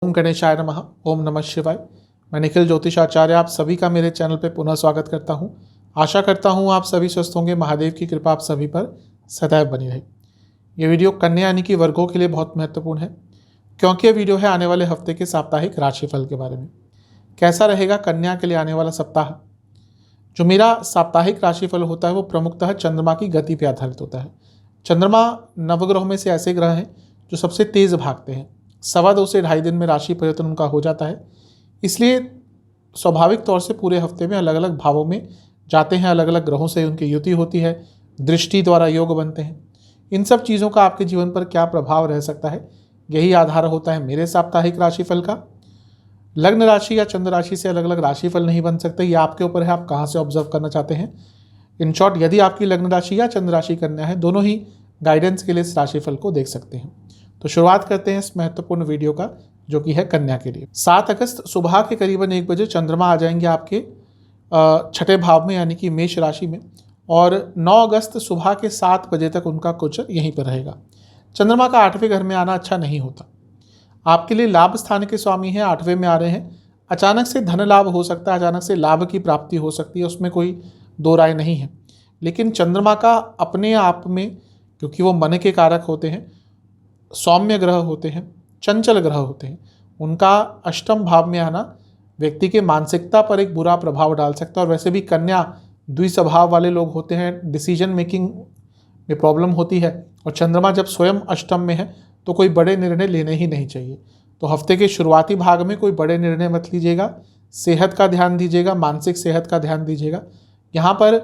ओम गणेशाय नमः। ओम नमः शिवाय। मैं निखिल ज्योतिषाचार्य आप सभी का मेरे चैनल पे पुनः स्वागत करता हूँ। आशा करता हूँ आप सभी स्वस्थ होंगे। महादेव की कृपा आप सभी पर सदैव बनी रहे। ये वीडियो कन्या यानी कि वर्गों के लिए बहुत महत्वपूर्ण है, क्योंकि ये वीडियो है आने वाले हफ्ते के साप्ताहिक राशिफल के बारे में। कैसा रहेगा कन्या के लिए आने वाला सप्ताह। जो मेरा साप्ताहिक राशिफल होता है वो प्रमुखतः चंद्रमा की गति पर आधारित होता है। चंद्रमा नवग्रहों में से ऐसे ग्रह हैं जो सबसे तेज भागते हैं। 2.25 से 2.5 दिन में राशि परिवर्तन उनका हो जाता है। इसलिए स्वाभाविक तौर से पूरे हफ्ते में अलग अलग भावों में जाते हैं, अलग अलग ग्रहों से उनकी युति होती है, दृष्टि द्वारा योग बनते हैं। इन सब चीज़ों का आपके जीवन पर क्या प्रभाव रह सकता है, यही आधार होता है मेरे साप्ताहिक राशिफल का। लग्न राशि या चंद्र राशि से अलग अलग राशिफल नहीं बन सकते, ये आपके ऊपर है, आप कहाँ से ऑब्जर्व करना चाहते हैं। इन शॉर्ट, यदि आपकी लग्न राशि या चंद्र राशि कन्या है, दोनों ही गाइडेंस के लिए इस राशिफल को देख सकते हैं। तो शुरुआत करते हैं इस महत्वपूर्ण वीडियो का, जो कि है कन्या के लिए। 7 अगस्त सुबह के करीबन 1 बजे चंद्रमा आ जाएंगे आपके छठे भाव में, यानी कि मेष राशि में, और 9 अगस्त सुबह के 7 बजे तक उनका गोचर यहीं पर रहेगा। चंद्रमा का 8वें घर में आना अच्छा नहीं होता। आपके लिए लाभ स्थान के स्वामी हैं, 8वें में आ रहे हैं। अचानक से धन लाभ हो सकता है, अचानक से लाभ की प्राप्ति हो सकती है, उसमें कोई दो राय नहीं है। लेकिन चंद्रमा का अपने आप में, क्योंकि वो मन के कारक होते हैं, सौम्य ग्रह होते हैं, चंचल ग्रह होते हैं, उनका अष्टम भाव में आना व्यक्ति के मानसिकता पर एक बुरा प्रभाव डाल सकता है। और वैसे भी कन्या द्विस्वभाव वाले लोग होते हैं, डिसीजन मेकिंग में प्रॉब्लम होती है। और चंद्रमा जब स्वयं अष्टम में है तो कोई बड़े निर्णय लेने ही नहीं चाहिए। तो हफ्ते के शुरुआती भाग में कोई बड़े निर्णय मत लीजिएगा, सेहत का ध्यान दीजिएगा, मानसिक सेहत का ध्यान दीजिएगा। यहाँ पर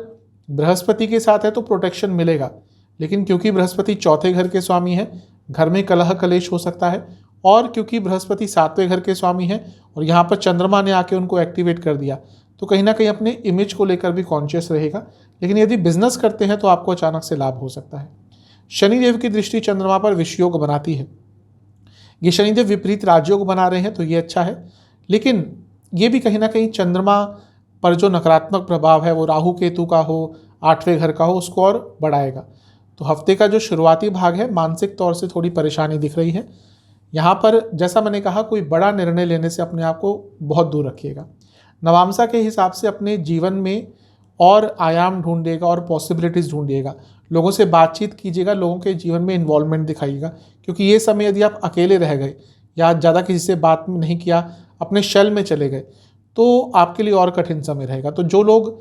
बृहस्पति के साथ है तो प्रोटेक्शन मिलेगा, लेकिन क्योंकि बृहस्पति चौथे घर के स्वामी है, घर में कलह कलेश हो सकता है। और क्योंकि बृहस्पति 7वें घर के स्वामी हैं और यहाँ पर चंद्रमा ने आके उनको एक्टिवेट कर दिया, तो कहीं ना कहीं अपने इमेज को लेकर भी कॉन्शियस रहेगा। लेकिन यदि बिजनेस करते हैं तो आपको अचानक से लाभ हो सकता है। शनिदेव की दृष्टि चंद्रमा पर विषयोग बनाती है। ये शनिदेव विपरीत राजयोग बना रहे हैं तो ये अच्छा है, लेकिन ये भी कहीं ना कहीं चंद्रमा पर जो नकारात्मक प्रभाव है वो राहु केतु का हो, 8वें घर का हो, उसको और बढ़ाएगा। तो हफ्ते का जो शुरुआती भाग है, मानसिक तौर से थोड़ी परेशानी दिख रही है। यहाँ पर जैसा मैंने कहा, कोई बड़ा निर्णय लेने से अपने आप को बहुत दूर रखिएगा। नवांशा के हिसाब से अपने जीवन में और आयाम ढूंढिएगा और पॉसिबिलिटीज़ ढूंढिएगा। लोगों से बातचीत कीजिएगा, लोगों के जीवन में इन्वॉल्वमेंट दिखाइएगा, क्योंकि ये समय यदि आप अकेले रह गए या ज़्यादा किसी से बात नहीं किया, अपने शेल में चले गए, तो आपके लिए और कठिन समय रहेगा। तो जो लोग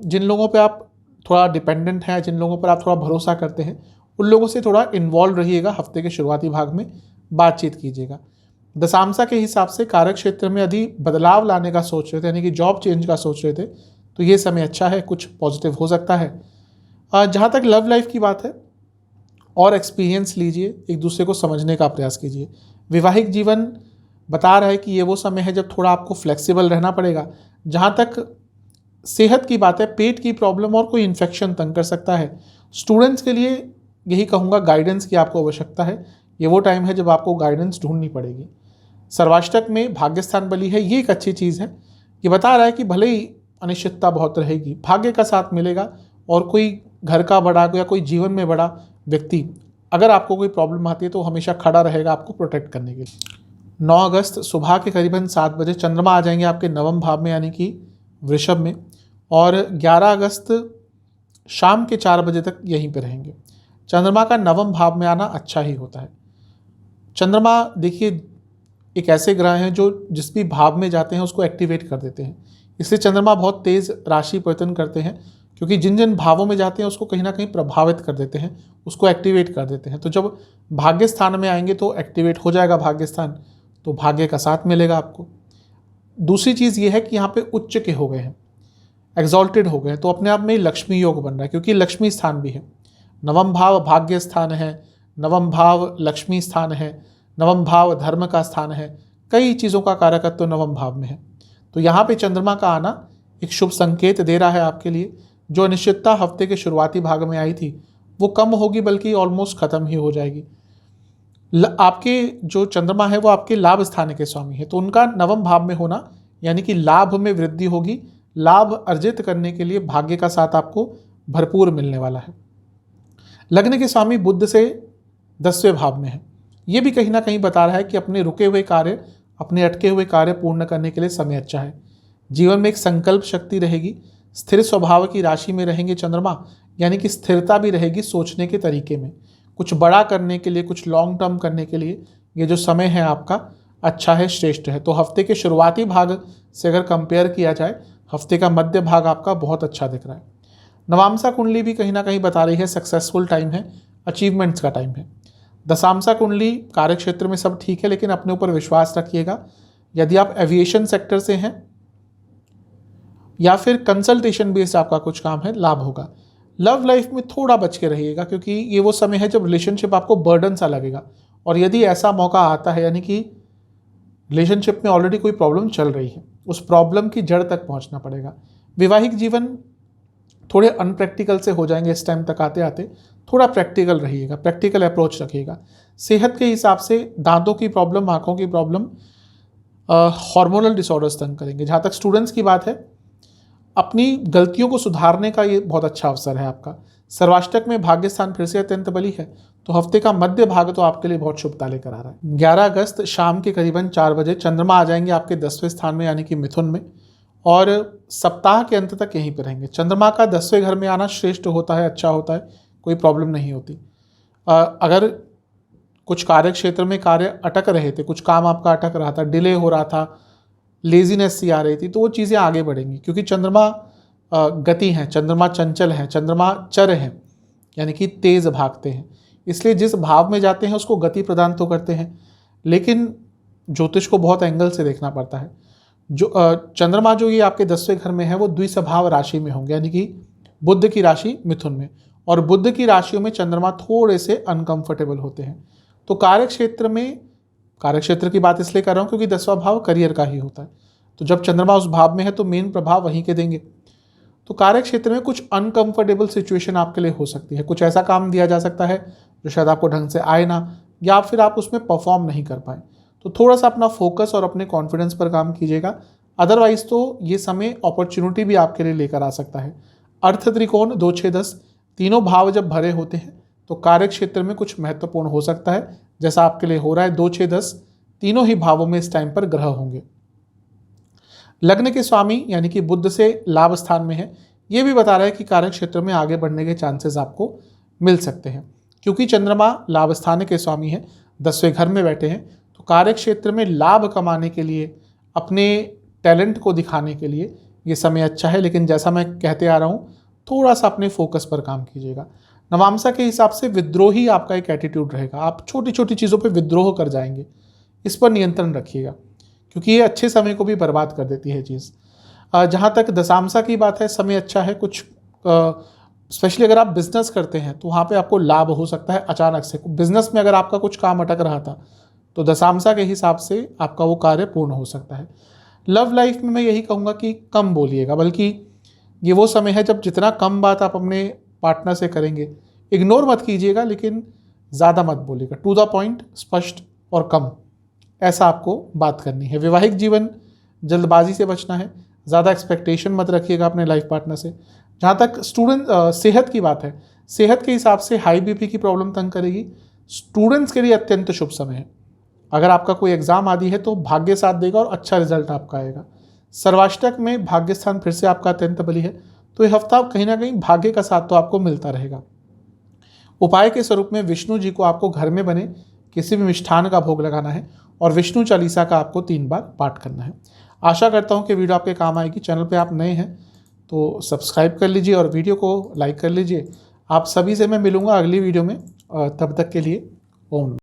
जिन लोगों पे आप थोड़ा डिपेंडेंट हैं, जिन लोगों पर आप थोड़ा भरोसा करते हैं, उन लोगों से थोड़ा इन्वॉल्व रहिएगा। हफ्ते के शुरुआती भाग में बातचीत कीजिएगा। दशांशा के हिसाब से कार्य क्षेत्र में यदि बदलाव लाने का सोच रहे थे, यानी कि जॉब चेंज का सोच रहे थे, तो ये समय अच्छा है, कुछ पॉजिटिव हो सकता है। जहाँ तक लव लाइफ की बात है, और एक्सपीरियंस लीजिए, एक दूसरे को समझने का प्रयास कीजिए। वैवाहिक जीवन बता रहा है कि ये वो समय है जब थोड़ा आपको फ्लेक्सिबल रहना पड़ेगा। जहाँ तक सेहत की बात है, पेट की प्रॉब्लम और कोई इन्फेक्शन तंग कर सकता है। स्टूडेंट्स के लिए यही कहूँगा, गाइडेंस की आपको आवश्यकता है। ये वो टाइम है जब आपको गाइडेंस ढूंढनी पड़ेगी। सर्वाष्टक में भाग्यस्थान बली है, ये एक अच्छी चीज़ है। ये बता रहा है कि भले ही अनिश्चितता बहुत रहेगी, भाग्य का साथ मिलेगा। और कोई घर का बड़ा या कोई जीवन में बड़ा व्यक्ति अगर आपको कोई प्रॉब्लम आती है तो हमेशा खड़ा रहेगा आपको प्रोटेक्ट करने के लिए। 9 अगस्त सुबह के करीबन 7 बजे चंद्रमा आ जाएंगे आपके नवम भाव में, यानी कि वृषभ में, और 11 अगस्त शाम के 4 बजे तक यहीं पर रहेंगे। चंद्रमा का नवम भाव में आना अच्छा ही होता है। चंद्रमा देखिए एक ऐसे ग्रह हैं जो जिस भी भाव में जाते हैं उसको एक्टिवेट कर देते हैं। इसलिए चंद्रमा बहुत तेज़ राशि परिवर्तन करते हैं, क्योंकि जिन जिन भावों में जाते हैं उसको कहीं ना कहीं प्रभावित कर देते हैं, उसको एक्टिवेट कर देते हैं। तो जब भाग्य स्थान में आएंगे तो एक्टिवेट हो जाएगा भाग्य स्थान, तो भाग्य का साथ मिलेगा आपको। दूसरी चीज़ ये है कि यहाँ पे उच्च के हो गए हैं, एग्जॉल्टेड हो गए हैं, तो अपने आप में लक्ष्मी योग बन रहा है, क्योंकि लक्ष्मी स्थान भी है। नवम भाव भाग्य स्थान है, नवम भाव लक्ष्मी स्थान है, नवम भाव धर्म का स्थान है, कई चीज़ों का कारकत्व तो नवम भाव में है। तो यहाँ पे चंद्रमा का आना एक शुभ संकेत दे रहा है आपके लिए। जो अनिश्चितता हफ्ते के शुरुआती भाग में आई थी वो कम होगी, बल्कि ऑलमोस्ट ख़त्म ही हो जाएगी। आपके जो चंद्रमा है वो आपके लाभ स्थान के स्वामी है, तो उनका नवम भाव में होना यानी कि लाभ में वृद्धि होगी। लाभ अर्जित करने के लिए भाग्य का साथ आपको भरपूर मिलने वाला है। लग्न के स्वामी बुध से 10वें भाव में है, ये भी कहीं ना कहीं बता रहा है कि अपने रुके हुए कार्य, अपने अटके हुए कार्य पूर्ण करने के लिए समय अच्छा है। जीवन में एक संकल्प शक्ति रहेगी। स्थिर स्वभाव की राशि में रहेंगे चंद्रमा, यानी कि स्थिरता भी रहेगी सोचने के तरीके में। कुछ बड़ा करने के लिए, कुछ लॉन्ग टर्म करने के लिए ये जो समय है आपका अच्छा है, श्रेष्ठ है। तो हफ्ते के शुरुआती भाग से अगर कंपेयर किया जाए, हफ्ते का मध्य भाग आपका बहुत अच्छा दिख रहा है। नवांशा कुंडली भी कहीं ना कहीं बता रही है सक्सेसफुल टाइम है, अचीवमेंट्स का टाइम है। दशांशा कुंडली कार्य क्षेत्र में सब ठीक है, लेकिन अपने ऊपर विश्वास रखिएगा। यदि आप एविएशन सेक्टर से हैं या फिर कंसल्टेशन बेस्ड आपका कुछ काम है, लाभ होगा। लव लाइफ में थोड़ा बच के रहिएगा, क्योंकि ये वो समय है जब रिलेशनशिप आपको बर्डन सा लगेगा। और यदि ऐसा मौका आता है, यानी कि रिलेशनशिप में ऑलरेडी कोई प्रॉब्लम चल रही है, उस प्रॉब्लम की जड़ तक पहुंचना पड़ेगा। वैवाहिक जीवन थोड़े अनप्रैक्टिकल से हो जाएंगे इस टाइम तक आते आते। थोड़ा प्रैक्टिकल रहिएगा, प्रैक्टिकल अप्रोच रखिएगा। सेहत के हिसाब से दांतों की प्रॉब्लम, आंखों की प्रॉब्लम, हार्मोनल डिसऑर्डर्स तंग करेंगे। जहाँ तक स्टूडेंट्स की बात है, अपनी गलतियों को सुधारने का ये बहुत अच्छा अवसर है आपका। सर्वाष्टक में भाग्य स्थान फिर से अत्यंत बली है, तो हफ्ते का मध्य भाग तो आपके लिए बहुत शुभता लेकर आ रहा है। 11 अगस्त शाम के करीबन 4 बजे चंद्रमा आ जाएंगे आपके 10वें स्थान में, यानी कि मिथुन में, और सप्ताह के अंत तक यहीं पर रहेंगे। चंद्रमा का 10वें घर में आना श्रेष्ठ होता है, अच्छा होता है, कोई प्रॉब्लम नहीं होती। अगर कुछ कार्य क्षेत्र में कार्य अटक रहे थे, कुछ काम आपका अटक रहा था, डिले हो रहा था, लेजीनेस सी आ रही थी, तो वो चीज़ें आगे बढ़ेंगी। क्योंकि चंद्रमा गति हैं, चंद्रमा चंचल हैं, चंद्रमा चर हैं, यानी कि तेज भागते हैं। इसलिए जिस भाव में जाते हैं उसको गति प्रदान तो करते हैं, लेकिन ज्योतिष को बहुत एंगल से देखना पड़ता है। जो चंद्रमा जो ये आपके 10वें घर में है, वो द्विस्वभाव राशि में होंगे, यानी कि बुध की राशि मिथुन में, और बुध की राशियों में चंद्रमा थोड़े से अनकंफर्टेबल होते हैं। तो कार्यक्षेत्र की बात इसलिए कर रहा हूँ क्योंकि 10वां भाव करियर का ही होता है। तो जब चंद्रमा उस भाव में है तो मेन प्रभाव वहीं के देंगे। तो कार्यक्षेत्र में कुछ अनकंफर्टेबल सिचुएशन आपके लिए हो सकती है। कुछ ऐसा काम दिया जा सकता है जो शायद आपको ढंग से आए ना, या फिर आप उसमें परफॉर्म नहीं कर पाए। तो थोड़ा सा अपना फोकस और अपने कॉन्फिडेंस पर काम कीजिएगा। अदरवाइज तो ये समय अपॉर्चुनिटी भी आपके लिए लेकर आ सकता है। अर्थ त्रिकोण 2, 6, 10 तीनों भाव जब भरे होते हैं तो कार्य क्षेत्र में कुछ महत्वपूर्ण हो सकता है, जैसा आपके लिए हो रहा है। 2, 6, 10 तीनों ही भावों में इस टाइम पर ग्रह होंगे। लग्न के स्वामी यानी कि बुध से लाभ स्थान में है, ये भी बता रहा है कि कार्य क्षेत्र में आगे बढ़ने के चांसेस आपको मिल सकते हैं। क्योंकि चंद्रमा लाभ स्थान के स्वामी है, 10वें घर में बैठे हैं, तो कार्य क्षेत्र में लाभ कमाने के लिए, अपने टैलेंट को दिखाने के लिए ये समय अच्छा है। लेकिन जैसा मैं कहते आ रहा हूँ, थोड़ा सा अपने फोकस पर काम कीजिएगा। नवांशा के हिसाब से विद्रोही आपका एक एटीट्यूड रहेगा, आप छोटी छोटी चीज़ों पे विद्रोह कर जाएंगे, इस पर नियंत्रण रखिएगा, क्योंकि ये अच्छे समय को भी बर्बाद कर देती है चीज़। जहाँ तक दशांशा की बात है, समय अच्छा है। कुछ स्पेशली अगर आप बिजनेस करते हैं तो वहाँ पे आपको लाभ हो सकता है अचानक से। बिजनेस में अगर आपका कुछ काम अटक रहा था तो दशांशा के हिसाब से आपका वो कार्य पूर्ण हो सकता है। लव लाइफ में मैं यही कहूँगा कि कम बोलिएगा, बल्कि ये वो समय है जब जितना कम बात आप अपने पार्टनर से करेंगे, इग्नोर मत कीजिएगा, लेकिन ज़्यादा मत बोलिएगा। टू द पॉइंट, स्पष्ट और कम, ऐसा आपको बात करनी है। वैवाहिक जीवन जल्दबाजी से बचना है, ज़्यादा एक्सपेक्टेशन मत रखिएगा अपने लाइफ पार्टनर से। जहाँ तक सेहत की बात है, सेहत के हिसाब से हाई बीपी की प्रॉब्लम तंग करेगी। स्टूडेंट्स के लिए अत्यंत शुभ समय है। अगर आपका कोई एग्जाम आदि है तो भाग्य साथ देगा और अच्छा रिजल्ट आपका आएगा। सर्वाष्टक में भाग्य स्थान फिर से आपका अत्यंत बली है, तो ये हफ्ता कहीं ना कहीं भाग्य का साथ तो आपको मिलता रहेगा। उपाय के स्वरूप में विष्णु जी को आपको घर में बने किसी भी मिष्ठान का भोग लगाना है और विष्णु चालीसा का आपको 3 बार पाठ करना है। आशा करता हूँ कि वीडियो आपके काम आएगी। चैनल पे आप नए हैं तो सब्सक्राइब कर लीजिए और वीडियो को लाइक कर लीजिए। आप सभी से मैं मिलूँगा अगली वीडियो में, तब तक के लिए ओम।